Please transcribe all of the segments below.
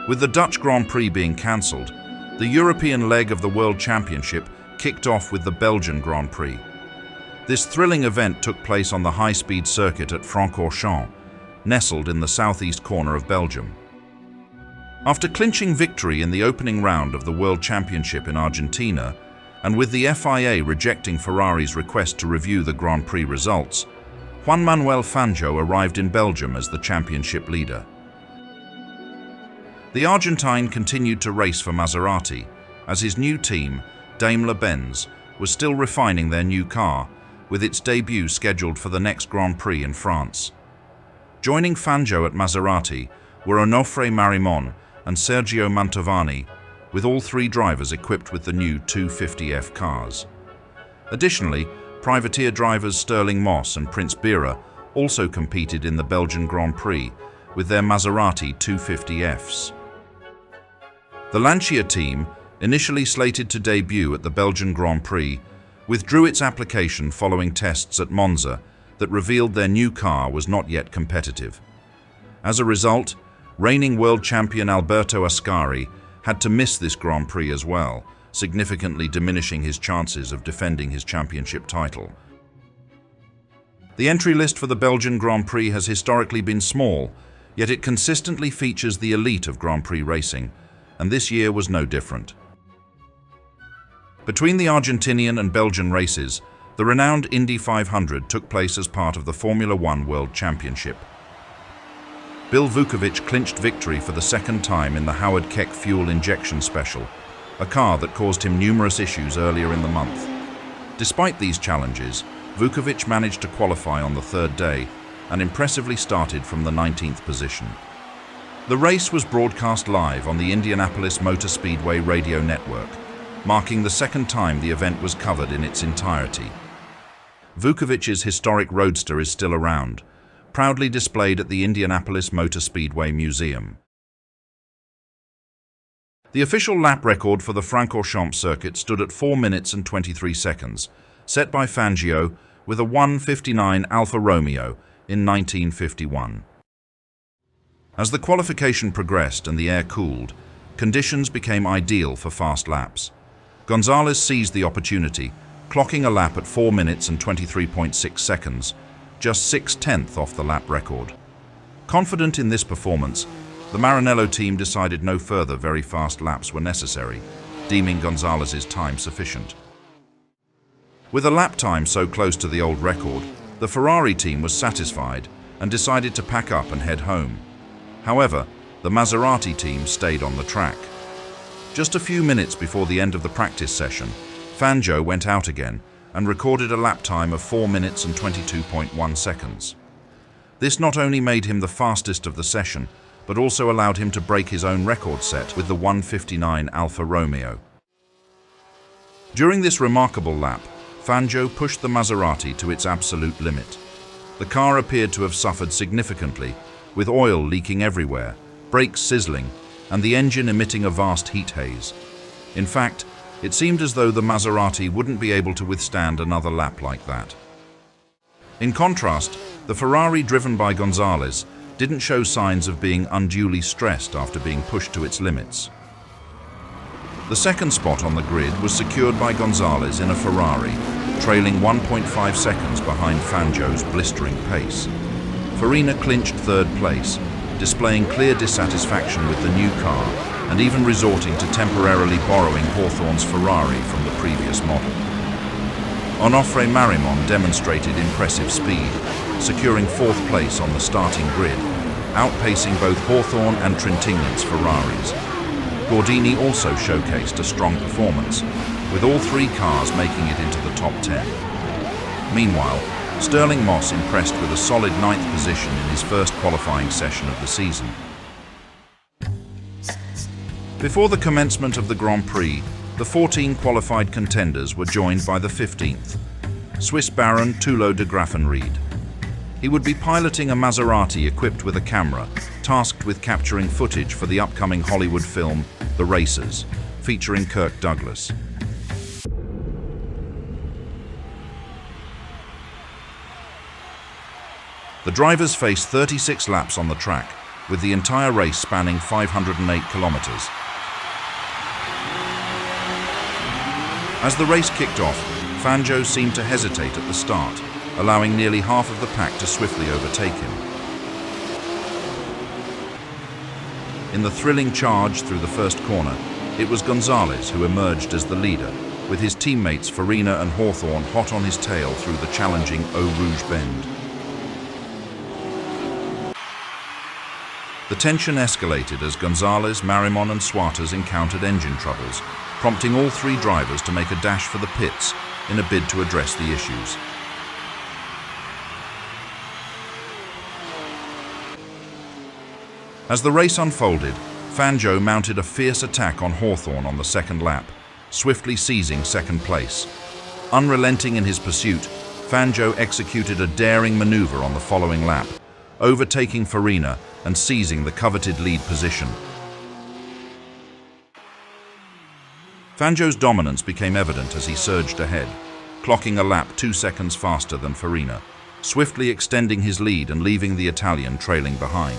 With the Dutch Grand Prix being cancelled, the European leg of the World Championship kicked off with the Belgian Grand Prix. This thrilling event took place on the high-speed circuit at Spa-Francorchamps, nestled in the southeast corner of Belgium. After clinching victory in the opening round of the World Championship in Argentina, and with the FIA rejecting Ferrari's request to review the Grand Prix results, Juan Manuel Fangio arrived in Belgium as the championship leader. The Argentine continued to race for Maserati, as his new team, Daimler-Benz, was still refining their new car, with its debut scheduled for the next Grand Prix in France. Joining Fangio at Maserati were Onofre Marimon and Sergio Mantovani, with all three drivers equipped with the new 250F cars. Additionally, privateer drivers Sterling Moss and Prince Bira also competed in the Belgian Grand Prix with their Maserati 250Fs. The Lancia team, initially slated to debut at the Belgian Grand Prix, withdrew its application following tests at Monza that revealed their new car was not yet competitive. As a result, reigning world champion Alberto Ascari had to miss this Grand Prix as well, significantly diminishing his chances of defending his championship title. The entry list for the Belgian Grand Prix has historically been small, yet it consistently features the elite of Grand Prix racing, and this year was no different. Between the Argentinian and Belgian races, the renowned Indy 500 took place as part of the Formula One World Championship. Bill Vukovic clinched victory for the second time in the Howard Keck fuel injection special, a car that caused him numerous issues earlier in the month. Despite these challenges, Vukovic managed to qualify on the third day and impressively started from the 19th position. The race was broadcast live on the Indianapolis Motor Speedway radio network, marking the second time the event was covered in its entirety. Vukovic's historic roadster is still around, proudly displayed at the Indianapolis Motor Speedway Museum. The official lap record for the Francorchamps circuit stood at 4 minutes and 23 seconds, set by Fangio with a 1:59 Alfa Romeo in 1951. As the qualification progressed and the air cooled, conditions became ideal for fast laps. Gonzalez seized the opportunity, clocking a lap at 4 minutes and 23.6 seconds, just 6/10 off the lap record. Confident in this performance, the Maranello team decided no further very fast laps were necessary, deeming Gonzalez's time sufficient. With a lap time so close to the old record, the Ferrari team was satisfied and decided to pack up and head home. However, the Maserati team stayed on the track. Just a few minutes before the end of the practice session, Fangio went out again and recorded a lap time of 4 minutes and 22.1 seconds. This not only made him the fastest of the session, but also allowed him to break his own record set with the 1:59 Alfa Romeo. During this remarkable lap, Fangio pushed the Maserati to its absolute limit. The car appeared to have suffered significantly, with oil leaking everywhere, brakes sizzling, and the engine emitting a vast heat haze. In fact, it seemed as though the Maserati wouldn't be able to withstand another lap like that. In contrast, the Ferrari driven by Gonzalez didn't show signs of being unduly stressed after being pushed to its limits. The second spot on the grid was secured by Gonzalez in a Ferrari, trailing 1.5 seconds behind Fangio's blistering pace. Farina clinched third place, displaying clear dissatisfaction with the new car and even resorting to temporarily borrowing Hawthorn's Ferrari from the previous model. Onofre Marimon demonstrated impressive speed, securing fourth place on the starting grid, outpacing both Hawthorn and Trintignant's Ferraris. Gordini also showcased a strong performance, with all three cars making it into the top 10. Meanwhile, Sterling Moss impressed with a solid 9th position in his first qualifying session of the season. Before the commencement of the Grand Prix, the 14 qualified contenders were joined by the 15th, Swiss Baron Tulo de Graffenried. He would be piloting a Maserati equipped with a camera, tasked with capturing footage for the upcoming Hollywood film The Racers, featuring Kirk Douglas. The drivers faced 36 laps on the track, with the entire race spanning 508 kilometers. As the race kicked off, Fangio seemed to hesitate at the start, allowing nearly half of the pack to swiftly overtake him. In the thrilling charge through the first corner, it was Gonzalez who emerged as the leader, with his teammates Farina and Hawthorn hot on his tail through the challenging Eau Rouge bend. The tension escalated as Gonzalez, Marimon and Suarez encountered engine troubles, prompting all three drivers to make a dash for the pits in a bid to address the issues. As the race unfolded, Fangio mounted a fierce attack on Hawthorn on the second lap, swiftly seizing second place. Unrelenting in his pursuit, Fangio executed a daring maneuver on the following lap, overtaking Farina and seizing the coveted lead position. Fangio's dominance became evident as he surged ahead, clocking a lap 2 seconds faster than Farina, swiftly extending his lead and leaving the Italian trailing behind.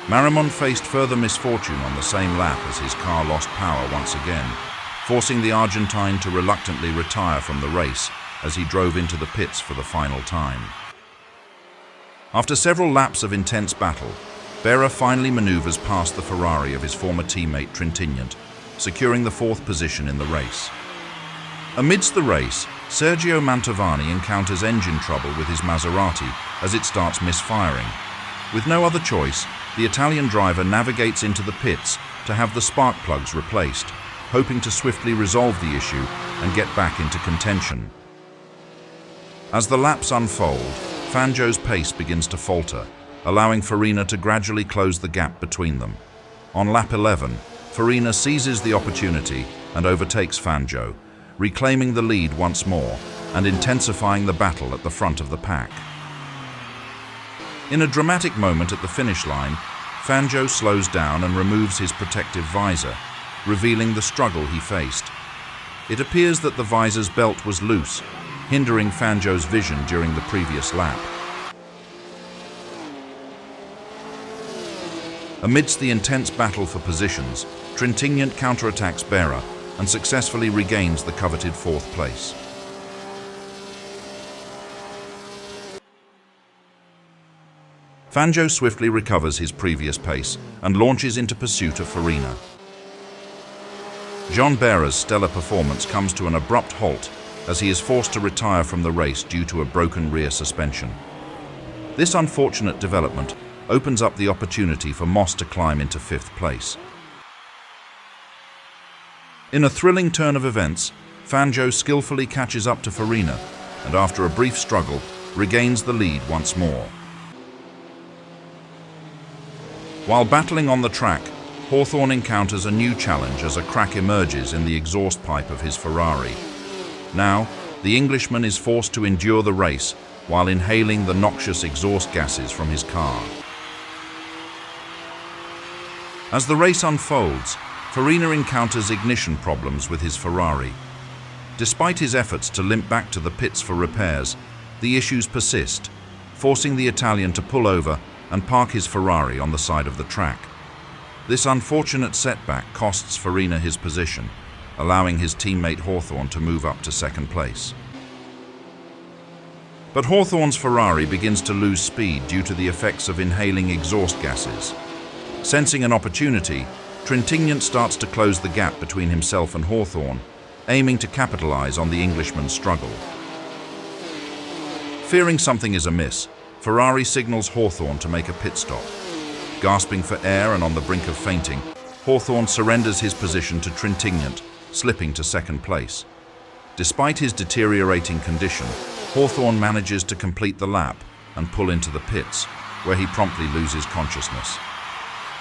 Marimon faced further misfortune on the same lap as his car lost power once again, forcing the Argentine to reluctantly retire from the race as he drove into the pits for the final time. After several laps of intense battle, Berra finally maneuvers past the Ferrari of his former teammate Trintignant, securing the 4th position in the race. Amidst the race, Sergio Mantovani encounters engine trouble with his Maserati as it starts misfiring. With no other choice, the Italian driver navigates into the pits to have the spark plugs replaced, hoping to swiftly resolve the issue and get back into contention. As the laps unfold, Fangio's pace begins to falter, allowing Farina to gradually close the gap between them. On lap 11, Farina seizes the opportunity and overtakes Fangio, reclaiming the lead once more and intensifying the battle at the front of the pack. In a dramatic moment at the finish line, Fangio slows down and removes his protective visor, revealing the struggle he faced. It appears that the visor's belt was loose, hindering Fangio's vision during the previous lap. Amidst the intense battle for positions, Trintignant counterattacks Berra and successfully regains the coveted 4th place. Fangio swiftly recovers his previous pace and launches into pursuit of Farina. Jean Berra's stellar performance comes to an abrupt halt as he is forced to retire from the race due to a broken rear suspension. This unfortunate development opens up the opportunity for Moss to climb into 5th place. In a thrilling turn of events, Fangio skillfully catches up to Farina and after a brief struggle, regains the lead once more. While battling on the track, Hawthorn encounters a new challenge as a crack emerges in the exhaust pipe of his Ferrari. Now, the Englishman is forced to endure the race while inhaling the noxious exhaust gases from his car. As the race unfolds, Farina encounters ignition problems with his Ferrari. Despite his efforts to limp back to the pits for repairs, the issues persist, forcing the Italian to pull over and park his Ferrari on the side of the track. This unfortunate setback costs Farina his position, allowing his teammate Hawthorn to move up to 2nd place. But Hawthorn's Ferrari begins to lose speed due to the effects of inhaling exhaust gases. Sensing an opportunity, Trintignant starts to close the gap between himself and Hawthorn, aiming to capitalize on the Englishman's struggle. Fearing something is amiss, Ferrari signals Hawthorn to make a pit stop. Gasping for air and on the brink of fainting, Hawthorn surrenders his position to Trintignant, slipping to 2nd place. Despite his deteriorating condition, Hawthorn manages to complete the lap and pull into the pits, where he promptly loses consciousness.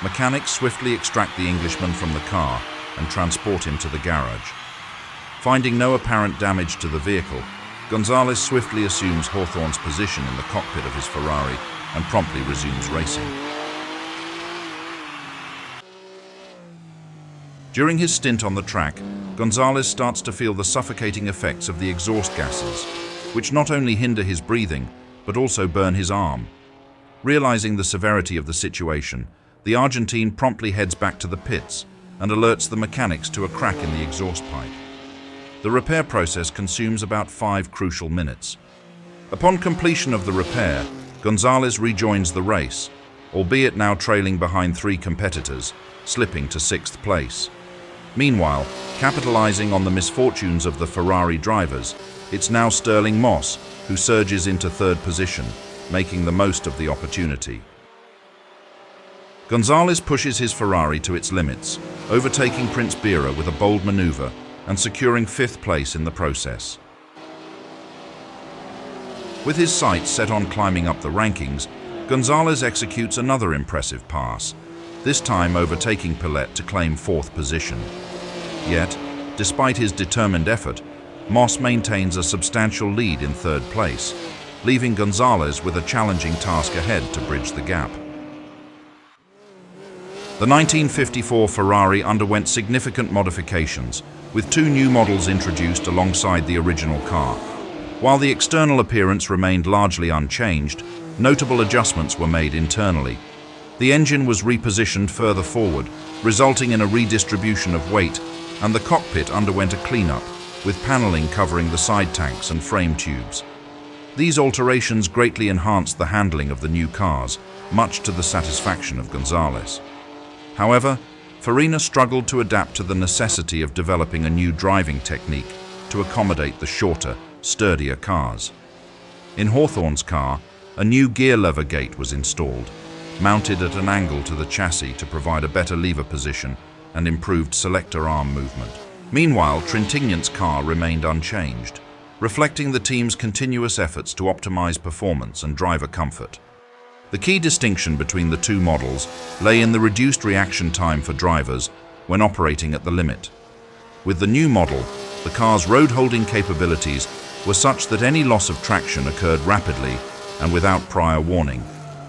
Mechanics swiftly extract the Englishman from the car and transport him to the garage. Finding no apparent damage to the vehicle, Gonzalez swiftly assumes Hawthorn's position in the cockpit of his Ferrari and promptly resumes racing. During his stint on the track, Gonzalez starts to feel the suffocating effects of the exhaust gases, which not only hinder his breathing, but also burn his arm. Realizing the severity of the situation, the Argentine promptly heads back to the pits and alerts the mechanics to a crack in the exhaust pipe. The repair process consumes about 5 crucial minutes. Upon completion of the repair, Gonzalez rejoins the race, albeit now trailing behind 3 competitors, slipping to 6th place. Meanwhile, capitalizing on the misfortunes of the Ferrari drivers, it's now Stirling Moss who surges into 3rd position, making the most of the opportunity. Gonzalez pushes his Ferrari to its limits, overtaking Prince Bira with a bold maneuver and securing 5th place in the process. With his sights set on climbing up the rankings, Gonzalez executes another impressive pass, this time overtaking Pellet to claim 4th position. Yet, despite his determined effort, Moss maintains a substantial lead in 3rd place, leaving Gonzalez with a challenging task ahead to bridge the gap. The 1954 Ferrari underwent significant modifications, with 2 new models introduced alongside the original car. While the external appearance remained largely unchanged, notable adjustments were made internally. The engine was repositioned further forward, resulting in a redistribution of weight, and the cockpit underwent a cleanup, with paneling covering the side tanks and frame tubes. These alterations greatly enhanced the handling of the new cars, much to the satisfaction of Gonzalez. However, Farina struggled to adapt to the necessity of developing a new driving technique to accommodate the shorter, sturdier cars. In Hawthorn's car, a new gear lever gate was installed, mounted at an angle to the chassis to provide a better lever position and improved selector arm movement. Meanwhile, Trintignant's car remained unchanged, reflecting the team's continuous efforts to optimize performance and driver comfort. The key distinction between the 2 models lay in the reduced reaction time for drivers when operating at the limit. With the new model, the car's road-holding capabilities were such that any loss of traction occurred rapidly and without prior warning,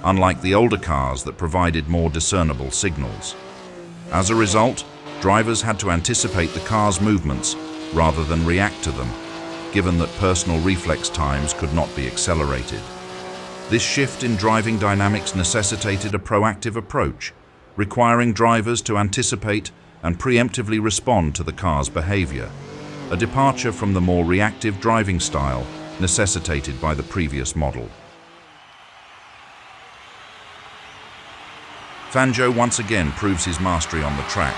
unlike the older cars that provided more discernible signals. As a result, drivers had to anticipate the car's movements rather than react to them, given that personal reflex times could not be accelerated. This shift in driving dynamics necessitated a proactive approach, requiring drivers to anticipate and preemptively respond to the car's behavior, a departure from the more reactive driving style necessitated by the previous model. Fangio once again proves his mastery on the track,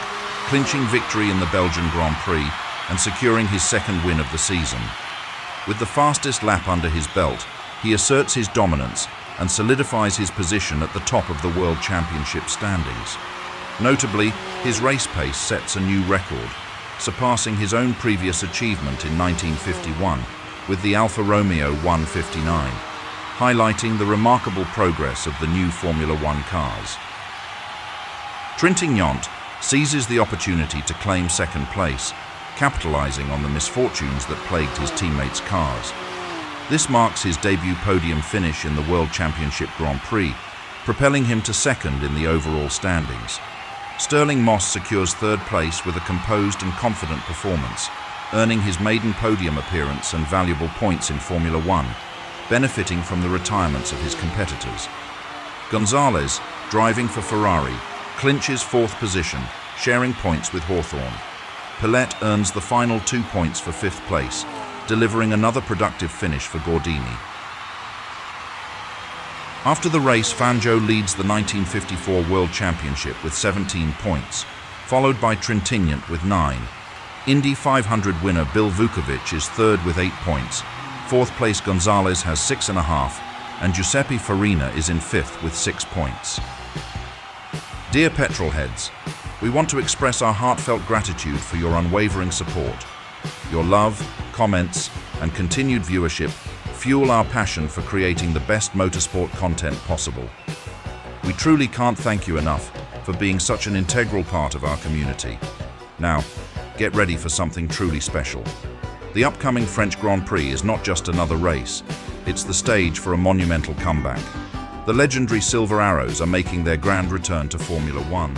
clinching victory in the Belgian Grand Prix and securing his 2nd win of the season. With the fastest lap under his belt, he asserts his dominance and solidifies his position at the top of the World Championship standings. Notably, his race pace sets a new record, surpassing his own previous achievement in 1951 with the Alfa Romeo 159, highlighting the remarkable progress of the new Formula One cars. Trintignant seizes the opportunity to claim 2nd place, capitalizing on the misfortunes that plagued his teammates' cars. This marks his debut podium finish in the World Championship Grand Prix, propelling him to 2nd in the overall standings. Stirling Moss secures 3rd place with a composed and confident performance, earning his maiden podium appearance and valuable points in Formula One, benefiting from the retirements of his competitors. Gonzalez, driving for Ferrari, clinches 4th position, sharing points with Hawthorn. Pellet earns the final 2 points for 5th place, delivering another productive finish for Gordini. After the race, Fangio leads the 1954 World Championship with 17 points, followed by Trintignant with 9. Indy 500 winner Bill Vukovic is 3rd with 8 points. 4th place Gonzalez has 6.5, and Giuseppe Farina is in 5th with 6 points. Dear Petrolheads, we want to express our heartfelt gratitude for your unwavering support. Your love, comments, and continued viewership fuel our passion for creating the best motorsport content possible. We truly can't thank you enough for being such an integral part of our community. Now, get ready for something truly special. The upcoming French Grand Prix is not just another race, it's the stage for a monumental comeback. The legendary Silver Arrows are making their grand return to Formula One,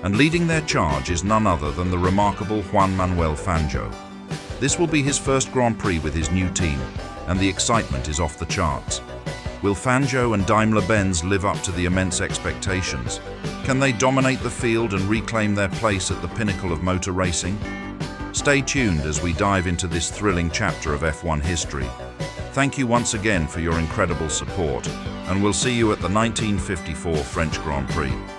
and leading their charge is none other than the remarkable Juan Manuel Fangio. This will be his first Grand Prix with his new team, and the excitement is off the charts. Will Fangio and Daimler-Benz live up to the immense expectations? Can they dominate the field and reclaim their place at the pinnacle of motor racing? Stay tuned as we dive into this thrilling chapter of F1 history. Thank you once again for your incredible support, and we'll see you at the 1954 French Grand Prix.